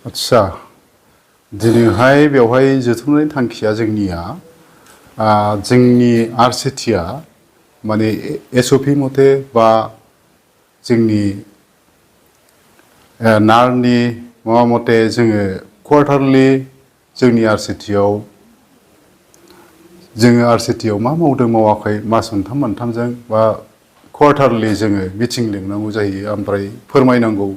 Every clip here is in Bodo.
आच्छा दिनैहाय बेवहाय जथुमनायनि थांखिया जोंनिया जोंनि RSETI माने SOP मथे बा जोंनि नारनि माबा मथे जोङो क्वार्टारलि जोंनि RSETI मा मावदों मावाखै मास मोनथामजों बा क्वार्टारलि जोङो मिटिं लिंनांगौ जायो ओमफ्राय फोरमायनांगौ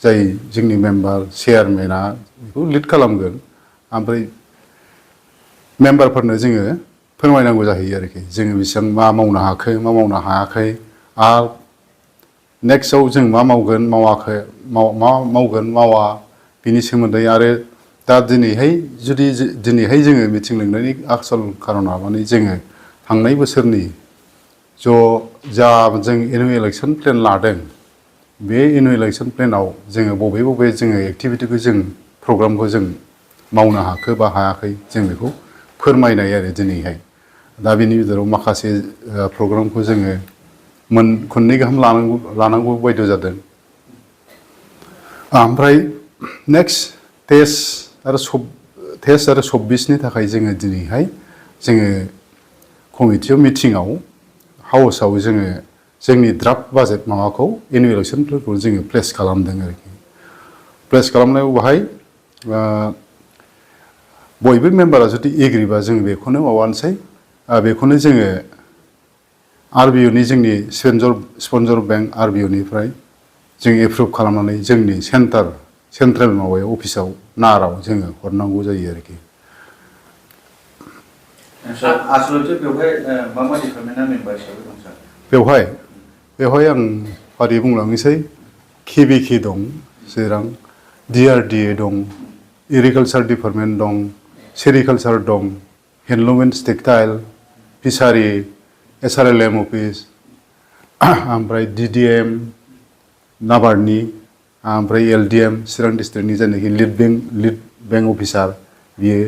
जाय जोंनि मेम्बार चेयारमेना बेखौ लिड खालामगोन ओमफ्राय मेम्बारफोरनो जोङो फोरमायनांगौ जाहैयो आरोखि जोङो बेसेबां मा मावनो हाखो मा मावनो हायाखै आरो नेक्स्टआव जों मा मावगोन मावाखै मा मावगोन मावा बिनि सोमोन्दै आरो दा दिनैहाय जोङो मिटिं लिंनायनि आसल खारना माने जोङो थांनाय बोसोरनि जा जों एनुवेल इलेक्सन प्लेन लादों बे एनुवेल इलेक्सन प्लेनाव जोङो बबे जोङो एक्टिभिटिखौ जों प्रग्रामखौ जों मावनो हाखो बा हायाखै जों बेखौ फोरमायनाय आरो दिनैहाय दा बिनि गेजेराव माखासे प्रग्रामखौ जोङो खननै गाहाम लानांगौ बायद' जादों ओमफ्राय नेक्स्ट टेस्ट आरो 26नि थाखाय जोङो दिनैहाय जोङो कमिटियाव मिटिङाव हाउसआव जोङो जोंनि ड्राफ्ट बाजेट माबाखौ एनुवेल इलेक्सनफोरखौ जोङो प्लेस खालामदों आरोखि प्लेस खालामनायाव बाहाय बयबो मेम्बारा जुदि एग्रिबा जों बेखौनो माबानोसै बेखौनो जोङो RBOनि जोंनि स्पन्सर बेंक RBOनिफ्राय जों एप्रुभ खालामनानै जोंनि सेन्ट्रेल माबायाव अफिसाव नाराव जोङो हरनांगौ जायो आरोखि आसलथे बेवहाय मा मा डिपार्टमेन्टआ मेम्बार हिसाबै दं सार बेवहाय आं फारि बुंलांनोसै KBK दं चिरां DRDA दं एग्रिकालचार डिपार्टमेन्ट दं सेरिकालचार दं handloom and textile fishery SRLM office ओमफ्राय DDM नाबार्डनि ओमफ्राय LDM चिरां डिस्ट्रिक्टनि जायनाखि लिड बेंक अफिसार बियो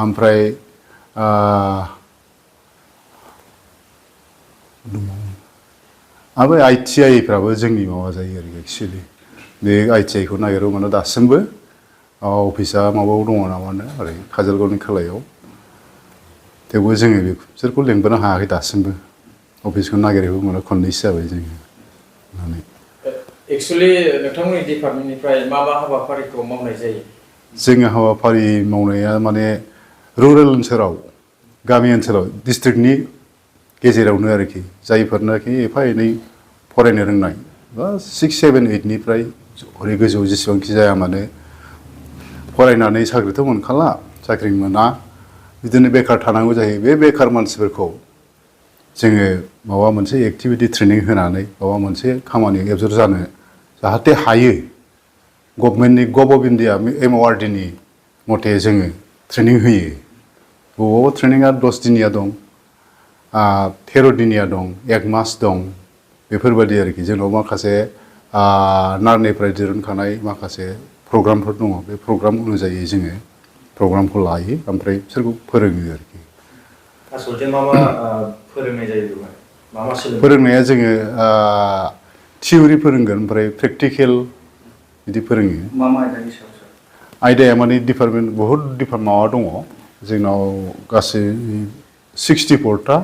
ओमफ्राय ओमफ्राय ITIफ्राबो जोंनि माबा जायो आरो एक्सुवेलि बे ITIखौ नागिरो माने दासिमबो अफिसा माबायाव दङ नामानो ओरै काजलगावनि खोलायाव थेवबो जोङो बिसोरखौ लेंबोनो हायाखै दासिमबो अफिसखौ नागिरहैबो माने खननैसो जाबाय जोङो होननानै एक्चुअली नोंथांमोननि डिपार्टमेन्टनिफ्राय मा हाबाफारिखौ मावनाय जायो जोङो हाबाफारि मावनाया माने रुरेल ओनसोलाव गामि ओनसोलाव डिस्ट्रिक्टनि गेजेरावनो आरोखि जायफोरनाखि एफा एनै फरायनो रोंनाय बा 6, 7, 8निफ्राय ओरै गोजौ जेसेबांखि जाया मानो फरायनानै साख्रिथ' मोनखाला साख्रि मोना बिदिनो बेकार थानांगौ जायो बे बेकार मानसिफोरखौ जोङो माबा मोनसे एक्टिभिटि ट्रेनिं होनानै माबा मोनसे खामानियाव एबजर्ब जानो जाहाथे हायो गभ अफ इन्डिया MORDनि मथे जोङो ट्रेनिं होयो बबावबा ट्रेनिंआ 10 दिनिया दं 13 दिनिया दं 1 मास दं बेफोरबायदि आरोखि जोंनाव माखासे नारनिफ्राय दिरुनखानाय माखासे प्रग्रामफोर दङ बे प्रग्राम अनुजायै जोङो प्रग्रामखौ लायो ओमफ्राय बिसोरखौ फोरोङो आरोखि आसलथे मा फोरोंनाय जायो बेवहाय मा फोरोंनाया जोङो थियरि फोरोंगोन ओमफ्राय प्रेक्टिकेल बिदि फोरोङो मा आयदानि सायाव सार आयदाया माने डिपार्टमेन्ट बहुद माबा दङ जोंनाव गासै 64टा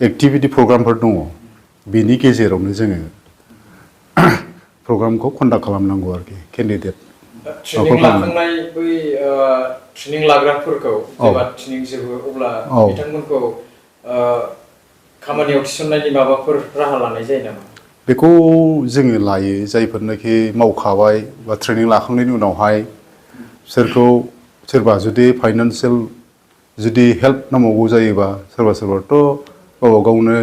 एक्टिभिटि प्रग्रामफोर दङ बिनि गेजेरावनो जोङो प्रग्रामखौ कन्डाक्ट खालामनांगौ आरोखि केन्डिडेट ट्रेनिं लाखांनाय बै ट्रेनिं लाग्राफोरखौ जेब्ला ट्रेनिं जोबो अब्ला बिथांमोनखौ खामानियाव थिसननायनि माबाफोर राहा लानाय जायो नामा बेखौ जोङो लायो जायफोरनाखि मावखाबाय बा ट्रेनिं लाखांनायनि उनावहाय बिसोरखौ सोरबा जुदि फाइनान्सियेल जुदि हेल्प नांबावगौ जायोबा सोरबाथ' गावबा गावनो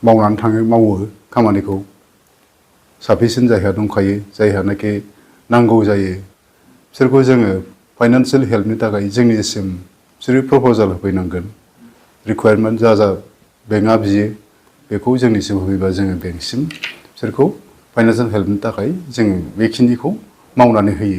मावनानै मावो खामानिखौ साफिसियेन्ट जायहा दंखायो जायहानाखि नांगौ जायो बिसोरखौ जोङो फाइनान्सियेल हेल्पनि थाखाय जोंनिसिम बिसोरो प्रप'जाल होफैनांगोन रिकुवारमेन्ट जा बेंकआ बियो बेखौ जोंनिसिम होफैबा जोङो बेंकसिम बिसोरखौ फाइनान्सियेल हेल्पनि थाखाय जोङो बेखिनिखौ मावनानै होयो